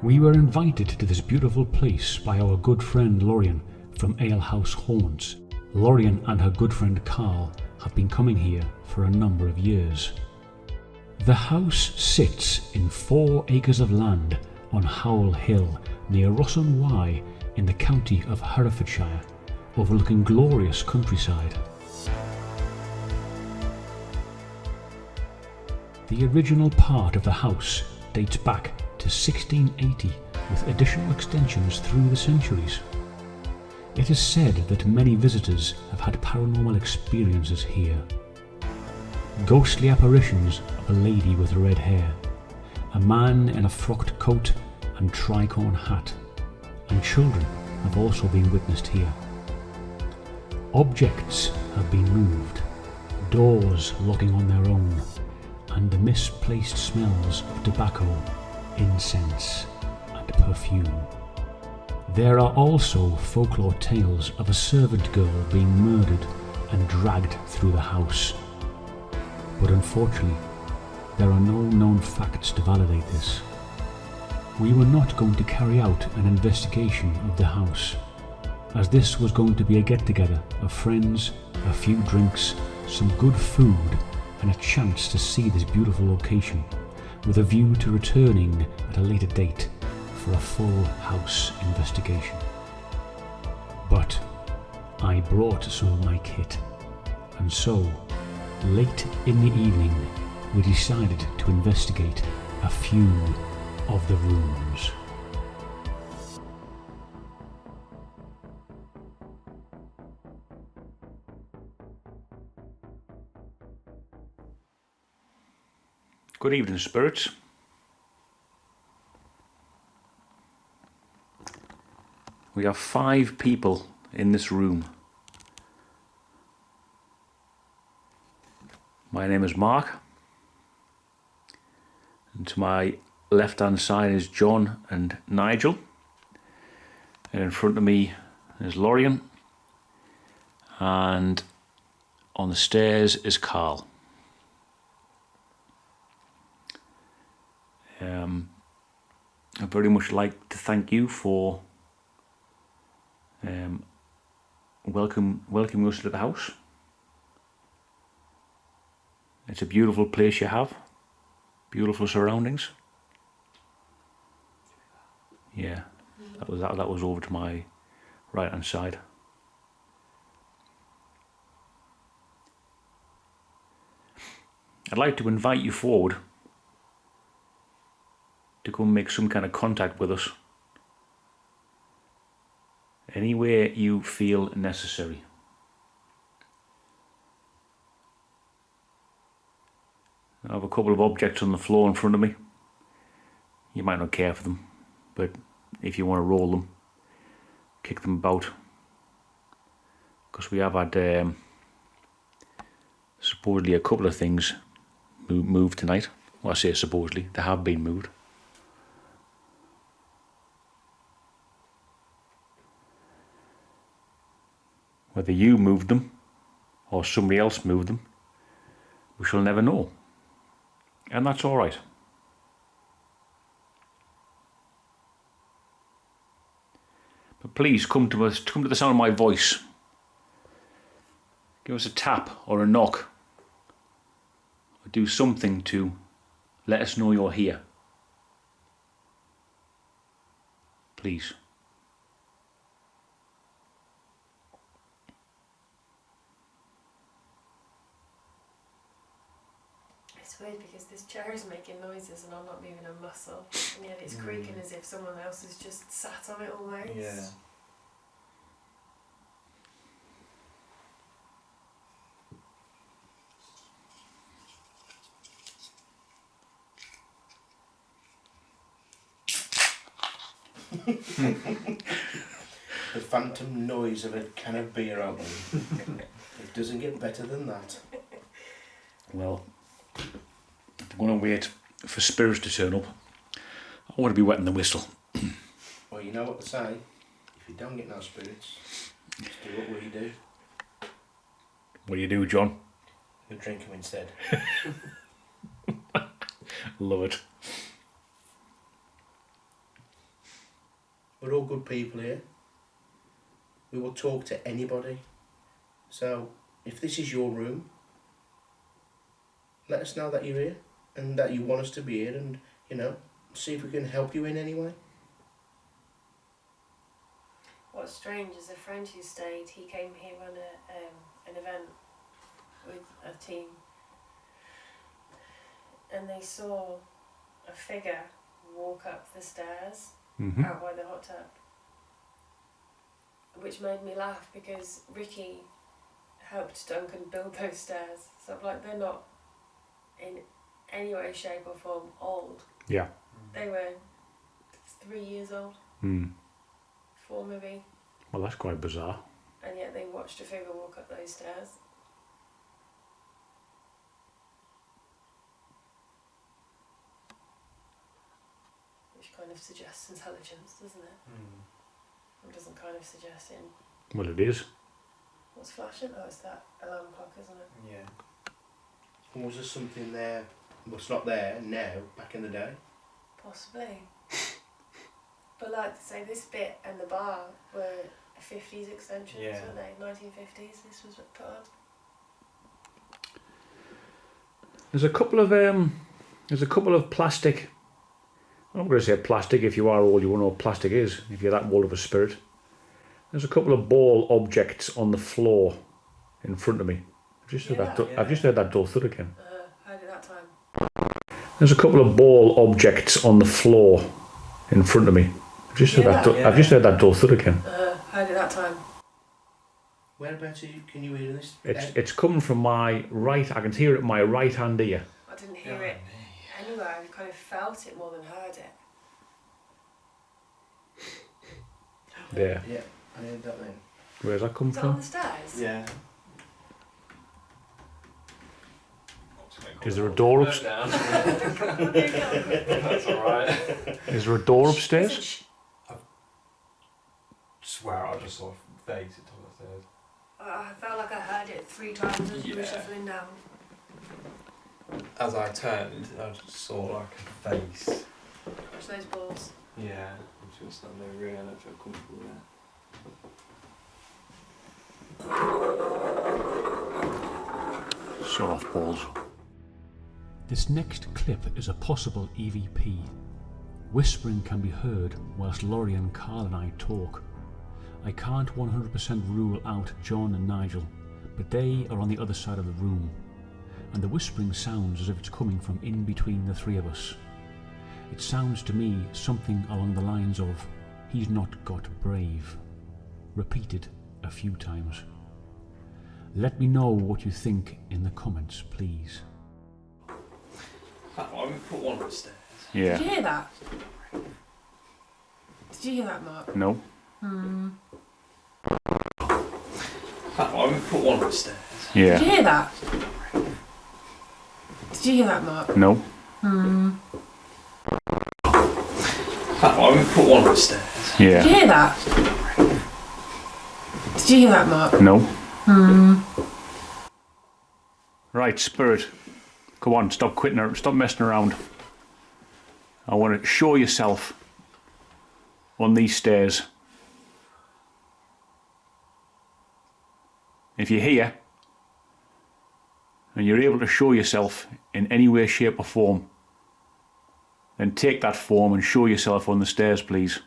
We were invited to this beautiful place by our good friend Lorien from Alehouse Haunts. Lorien and her good friend Carl have been coming here for a number of years. The house sits in 4 acres of land on Howell Hill near Ross-on-Wye in the county of Herefordshire, overlooking glorious countryside. The original part of the house dates back to 1680 with additional extensions through the centuries. It is said that many visitors have had paranormal experiences here. Ghostly apparitions of a lady with red hair, a man in a frocked coat and tricorn hat, and children have also been witnessed here. Objects have been moved, doors locking on their own, and the misplaced smells of tobacco, incense, and perfume. There are also folklore tales of a servant girl being murdered and dragged through the house. But unfortunately, there are no known facts to validate this. We were not going to carry out an investigation of the house, as this was going to be a get-together of friends, a few drinks, some good food, and a chance to see this beautiful location, with a view to returning at a later date for a full house investigation. But I brought some of my kit, and so, late in the evening, we decided to investigate a few of the rooms. Good evening, spirits. We have 5 people in this room. My name is Mark, and to my left hand side is John and Nigel, and in front of me is Lorien, and on the stairs is Carl. I'd very much like to thank you for welcoming us to the house. It's a beautiful place you have, beautiful surroundings. Yeah, that was over to my right hand side. I'd like to invite you forward to come make some kind of contact with us anywhere you feel necessary. I have a couple of objects on the floor in front of me. You might not care for them, but if you want to roll them, kick them about, because we have had supposedly a couple of things moved tonight. Well, I say supposedly, they have been moved. Whether you moved them or somebody else moved them, we shall never know. And that's all right. But please come to us, come to the sound of my voice. Give us a tap or a knock, or do something to let us know you're here. Please. It's weird because this chair is making noises and I'm not moving a muscle, and yet it's creaking as if someone else has just sat on it almost. Yeah. The phantom noise of a can of beer opening. It doesn't get better than that. Well, I'm going to wait for spirits to turn up. I want to be wetting the whistle. Well, you know what to say. If you don't get no spirits, just do what we do. What do you do, John? You drink them instead. Love it. We're all good people here. We will talk to anybody. So, if this is your room, let us know that you're here and that you want us to be here, and, you know, see if we can help you in any way. What's strange is a friend who stayed, he came here on an event with a team, and they saw a figure walk up the stairs out by the hot tub, which made me laugh because Ricky helped Duncan build those stairs. So like, they're not in any way, shape or form old. Yeah. They were 3 years old. 4 maybe. Well, that's quite bizarre. And yet they watched a figure walk up those stairs. Which kind of suggests intelligence, doesn't it? It doesn't kind of suggest in... Well, it is. What's flashing? Oh, it's that alarm clock, isn't it? Yeah. Or was there something there, well, it's not there now, back in the day? Possibly. But like, say, this bit and the bar were 50s extensions, weren't they? 1950s, this was put on. There's a couple of plastic. I'm not going to say plastic. If you are old, you won't know what plastic is. If you're that old of a spirit, there's a couple of ball objects on the floor in front of me. I've just heard that dull thud again. Heard it that time. There's a couple of ball objects on the floor in front of me. I've just heard that dull thud again. Heard it that time. Whereabouts can you hear this? It's coming from my right. I can hear it in my right hand ear. I didn't hear it anywhere. I kind of felt it more than heard it. There. Yeah, I heard that then. Where's that come Is that from? on the stairs? Yeah. Is there a door upstairs? That's alright. Is there a door upstairs? I swear I just saw a face at top of the stairs. I felt like I heard it 3 times as we were shuffling down. As I turned, I just saw like a face. Watch those balls. Yeah, I'm just not there really, I don't feel comfortable there. Soft balls. This next clip is a possible EVP. Whispering can be heard whilst Laurie and Carl and I talk. I can't 100% rule out John and Nigel, but they are on the other side of the room, and the whispering sounds as if it's coming from in between the 3 of us. It sounds to me something along the lines of, "He's not got brave," repeated a few times. Let me know what you think in the comments, please. Why don't we put one upstairs? Yeah. Did you hear that? Did you hear that, Mark? No. Why don't we put one upstairs? Yeah. Did you hear that? Did you hear that, Mark? No. Why don't we put one upstairs? Yeah. Did you hear that? Did you hear that, Mark? No. Right, Spirit. Come on, stop quitting. Stop messing around. I want to show yourself on these stairs. If you're here and you're able to show yourself in any way, shape or form, then take that form and show yourself on the stairs, please.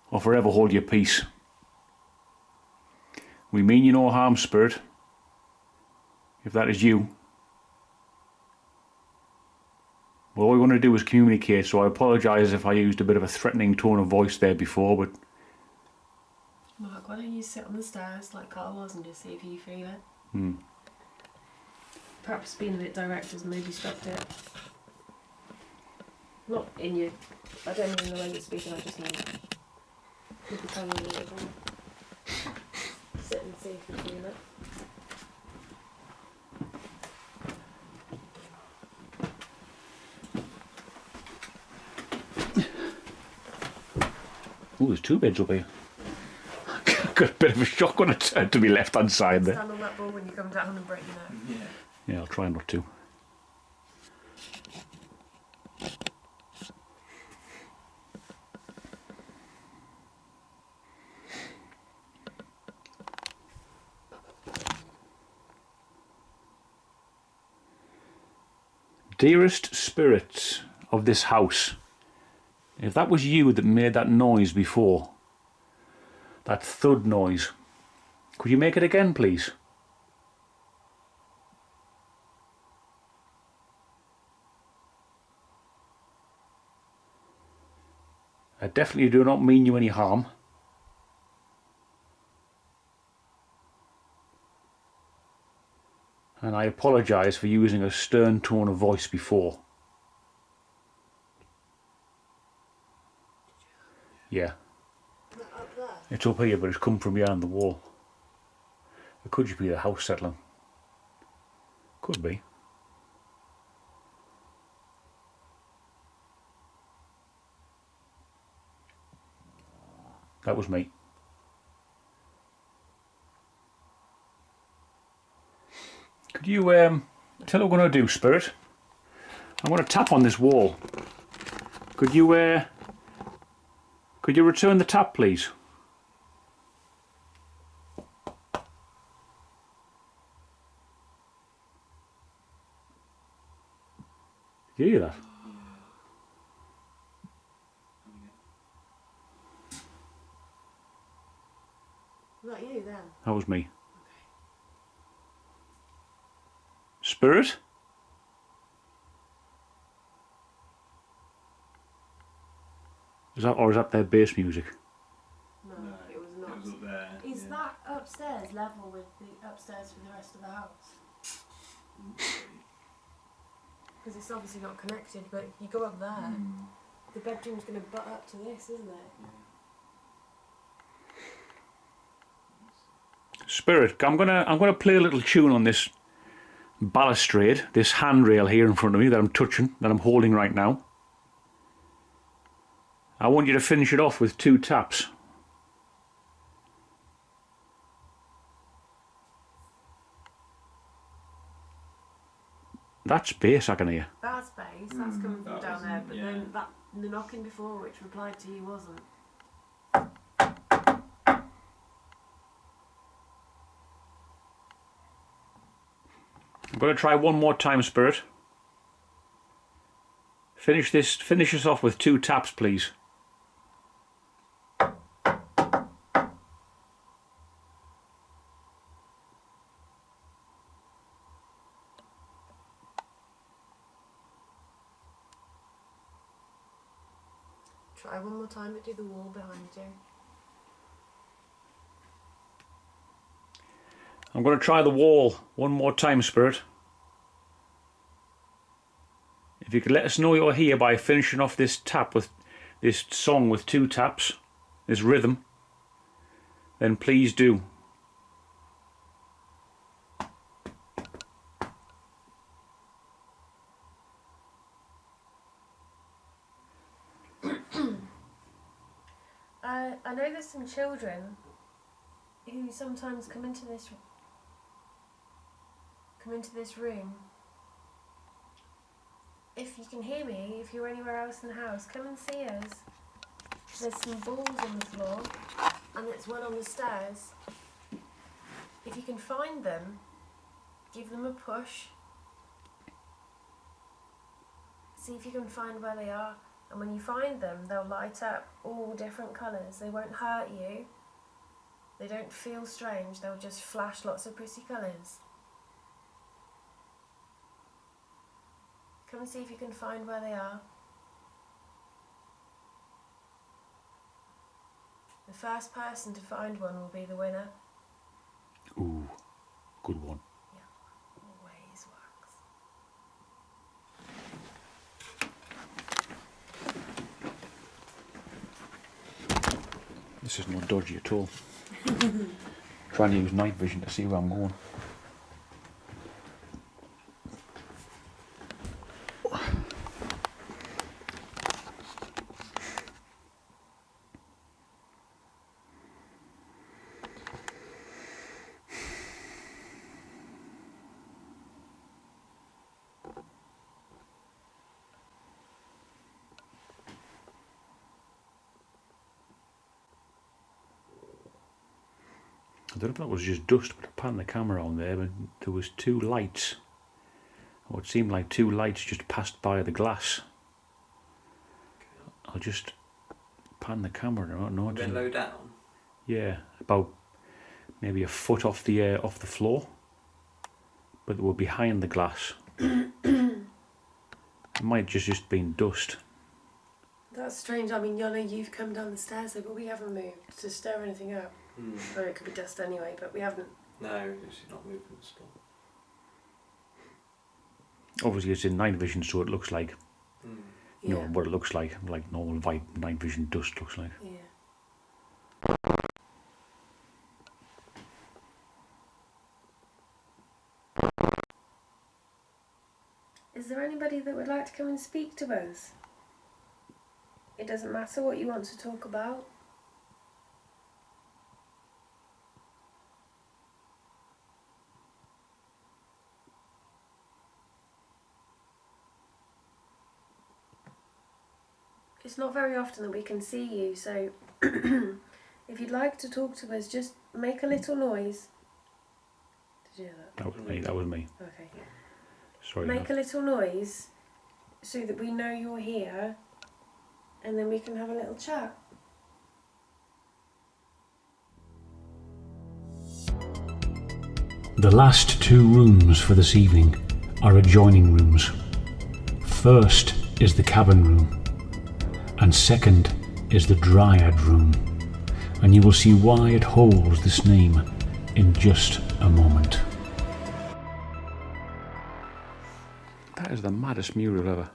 Or forever hold your peace. We mean you no harm, Spirit. If that is you. Well, all we want to do is communicate, so I apologise if I used a bit of a threatening tone of voice there before, but... Mark, why don't you sit on the stairs like Carl was and just see if you feel it? Perhaps being a bit direct has maybe stopped it. Not in you. I don't mean the way you're speaking, I just mean with the tone of it. Sit and see if you feel it. Ooh, there's 2 beds up here. Got a bit of a shock when I turned to my left hand side there. Stand on that ball when you come down and break your neck. Yeah, I'll try not to. Dearest spirits of this house, if that was you that made that noise before, that thud noise, could you make it again, please? I definitely do not mean you any harm. And I apologise for using a stern tone of voice before. Yeah. Up there? It's up here, but it's come from behind the wall. It could just be the house settling. Could be. That was me. Could you tell what I'm going to do, Spirit? I'm going to tap on this wall. Could you return the tap, please? Did you hear that? Was that you then? That was me. Spirit? Is that their bass music? No, it was not. It was up there. Is that upstairs level with the upstairs for the rest of the house? Because it's obviously not connected, but you go up there, the bedroom's going to butt up to this, isn't it? Spirit, I'm gonna play a little tune on this balustrade, this handrail here in front of me that I'm touching, that I'm holding right now. I want you to finish it off with 2 taps. That's bass I can hear. That's bass, that's coming from that down there, wasn't- but yeah. then the knocking before, which replied to you, wasn't. I'm going to try one more time, Spirit. Finish this off with 2 taps, please. Try one more time, but do the wall behind you. I'm going to try the wall one more time, Spirit. If you could let us know you're here by finishing off this song with 2 taps, this rhythm, then please do. I know there's some children who sometimes come into this room. If you can hear me, if you're anywhere else in the house, come and see us. There's some balls on the floor, and there's one on the stairs. If you can find them, give them a push. See if you can find where they are, and when you find them, they'll light up all different colours. They won't hurt you. They don't feel strange, they'll just flash lots of pretty colours. Come and see if you can find where they are. The first person to find one will be the winner. Ooh, good one. Always works. This is not dodgy at all. Trying to use night vision to see where I'm going. I don't know if that was just dust, but I panned the camera on there, but there was 2 lights Oh, it seemed like two lights just passed by the glass. I'll just pan the camera. No, Then low down. yeah, about maybe a foot off the floor, but they were behind the glass. It might just been dust. That's strange. I mean, I know you've come down the stairs though, but we haven't moved to stir anything up. Or it could be dust anyway, but we haven't. No, it's not moving still. Obviously, it's in night vision, so it looks like you know Yeah. what it looks like normal night vision dust looks like. Yeah. Is there anybody that would like to come and speak to us? It doesn't matter what you want to talk about. It's not very often that we can see you, so if you'd like to talk to us, just make a little noise. Did you hear that? That was me. Okay. Sorry. Make a little noise so that we know you're here, and then we can have a little chat. The last two rooms for this evening are adjoining rooms. First is the cabin room, and second is the dryad room, and you will see why it holds this name in just a moment. That is the maddest mural ever.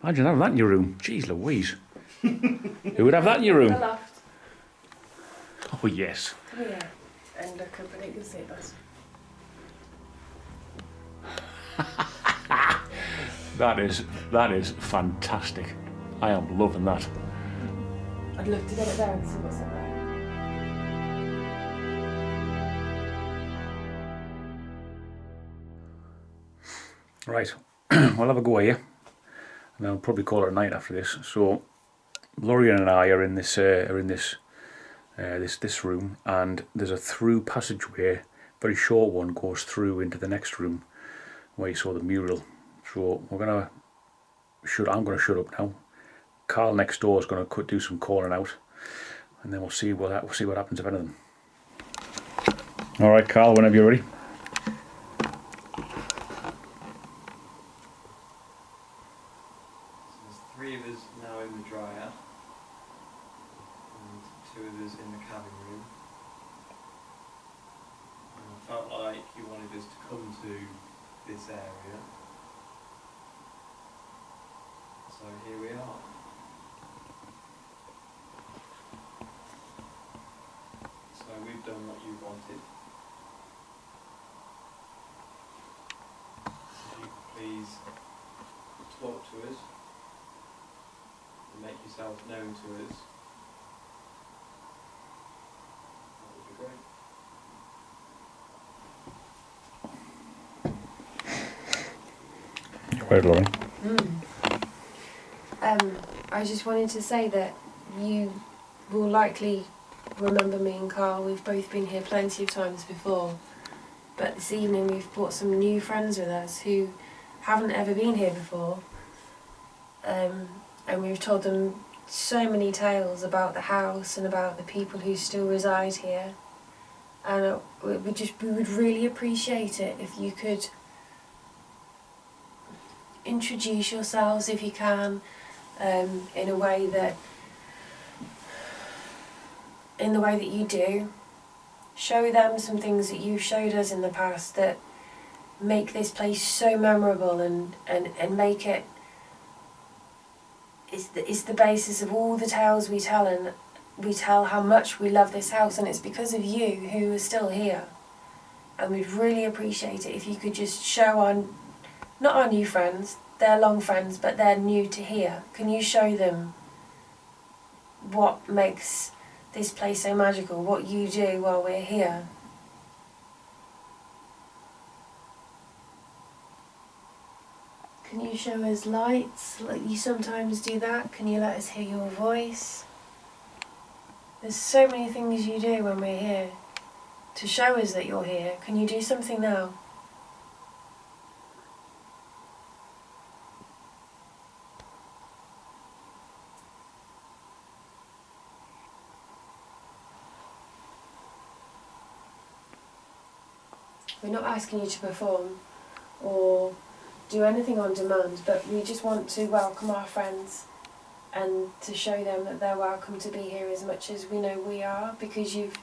Imagine having that in your room. Jeez Louise. Who would have that in your room? The loft. Oh yes. Come here and look up and you can see us. That is fantastic. I am loving that. I'd love to get it there and see what's up there. Right, we'll have a go here, and I'll probably call it a night after this. So, Lorian and I are in this this room, and there's a through passageway. Very short one goes through into the next room where you saw the mural. So I'm gonna shut up now. Carl next door is gonna do some calling out, and then we'll see what happens if anything. All right, Carl, whenever you're ready. There's three of us now in the dryad, and two of us in the cabin room. And I felt like you wanted us to come to this area, so here we are. So we've done what you wanted. If you could please talk to us and make yourself known to us, that would be great. Where's Lauren? I just wanted to say that you will likely remember me and Carl. We've both been here plenty of times before, but this evening we've brought some new friends with us who haven't ever been here before, and we've told them so many tales about the house and about the people who still reside here, and we would really appreciate it if you could introduce yourselves if you can, in the way that you do. Show them some things that you've showed us in the past that make this place so memorable and make it it's the basis of all the tales we tell, and we tell how much we love this house, and it's because of you who are still here. And we'd really appreciate it if you could just show not our new friends, they're long friends, but they're new to here. Can you show them what makes this place so magical, what you do while we're here? Can you show us lights, like you sometimes do that? Can you let us hear your voice? There's so many things you do when we're here to show us that you're here. Can you do something now? We're not asking you to perform or do anything on demand, but we just want to welcome our friends and to show them that they're welcome to be here as much as we know we are, because you've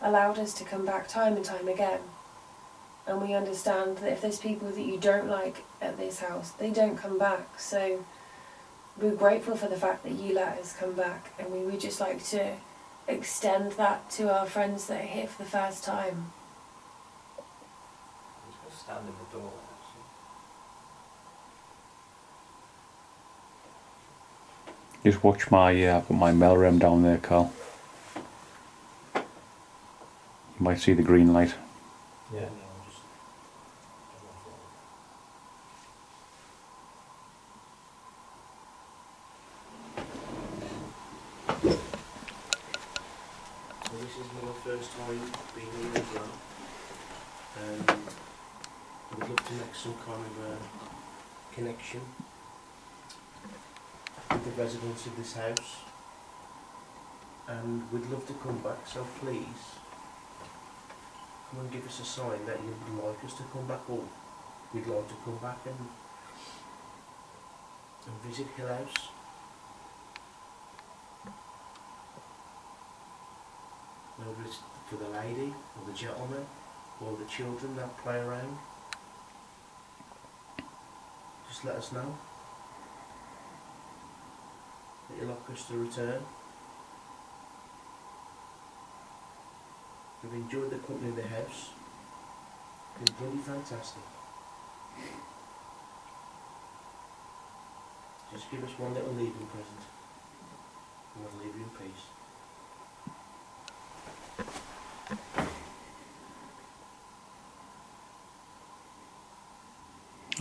allowed us to come back time and time again. And we understand that if there's people that you don't like at this house, they don't come back. So we're grateful for the fact that you let us come back, and we would just like to extend that to our friends that are here for the first time. I'm just going to stand in the door, actually. Just watch my, I've got my Melrem down there, Carl. You might see the green light. Yeah. So this is my first time being here as well. I would love to make some kind of a connection with the residents of this house, and we'd love to come back, so please come and give us a sign that you'd like us to come back, or we'd like to come back and visit Hill House. Whether it's for the lady or the gentleman or the children that play around, just let us know that you'd like us to return. We've enjoyed the company of the house. It's been bloody fantastic. Just give us one little leaving present, and we'll leave you in peace.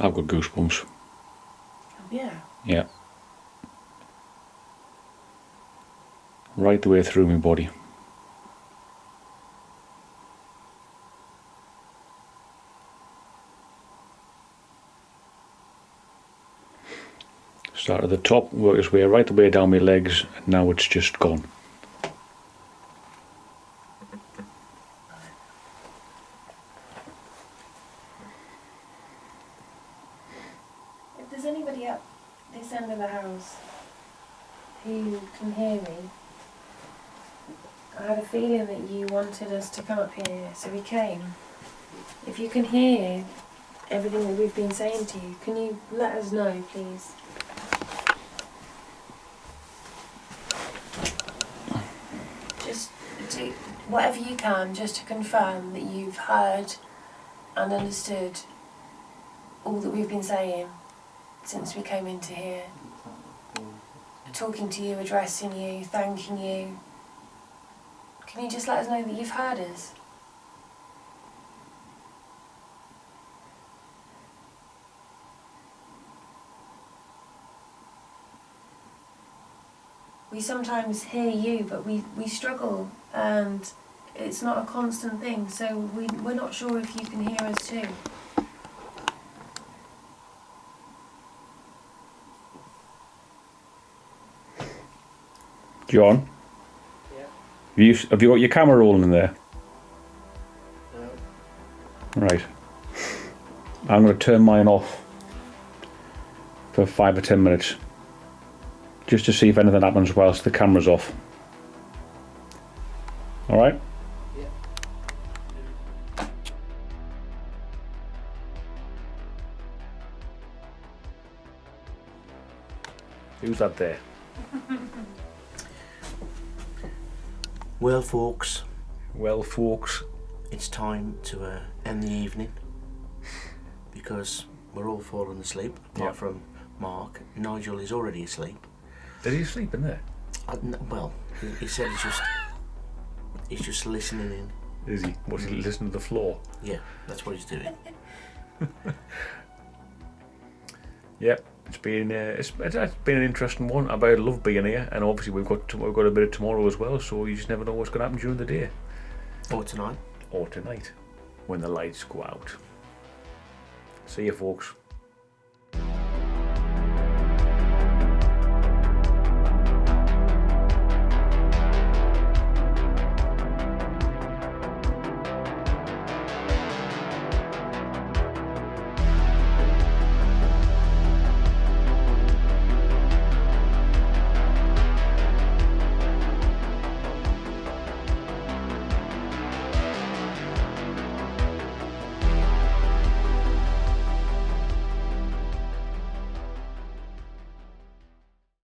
I've got goosebumps. Yeah. Yeah. Right the way through my body. Start at the top, work its way right the way down my legs, and now it's just gone. If there's anybody up this end of the house who can hear me, I had a feeling that you wanted us to come up here, so we came. If you can hear everything that we've been saying to you, can you let us know, please? Just do whatever you can just to confirm that you've heard and understood all that we've been saying since we came into here. Talking to you, addressing you, thanking you. Can you just let us know that you've heard us? We sometimes hear you, but we struggle, and it's not a constant thing, so we're not sure if you can hear us too. John? Yeah. Have you got your camera rolling in there? No. Right. I'm going to turn mine off for 5 or 10 minutes. Just to see if anything happens whilst the camera's off. Alright? Yeah. Who's that there? Well, folks, Well, folks. it's time to end the evening, because we're all falling asleep, apart Yeah. from Mark. Nigel is already asleep. Did he sleep in there? Well, he said he's just listening in. Is he? Was he listening to the floor? Yeah, that's what he's doing. Yep. It's been an interesting one. I love being here, and obviously we've got a bit of tomorrow as well. So you just never know what's going to happen during the day Or tonight. or tonight when the lights go out. See you, folks.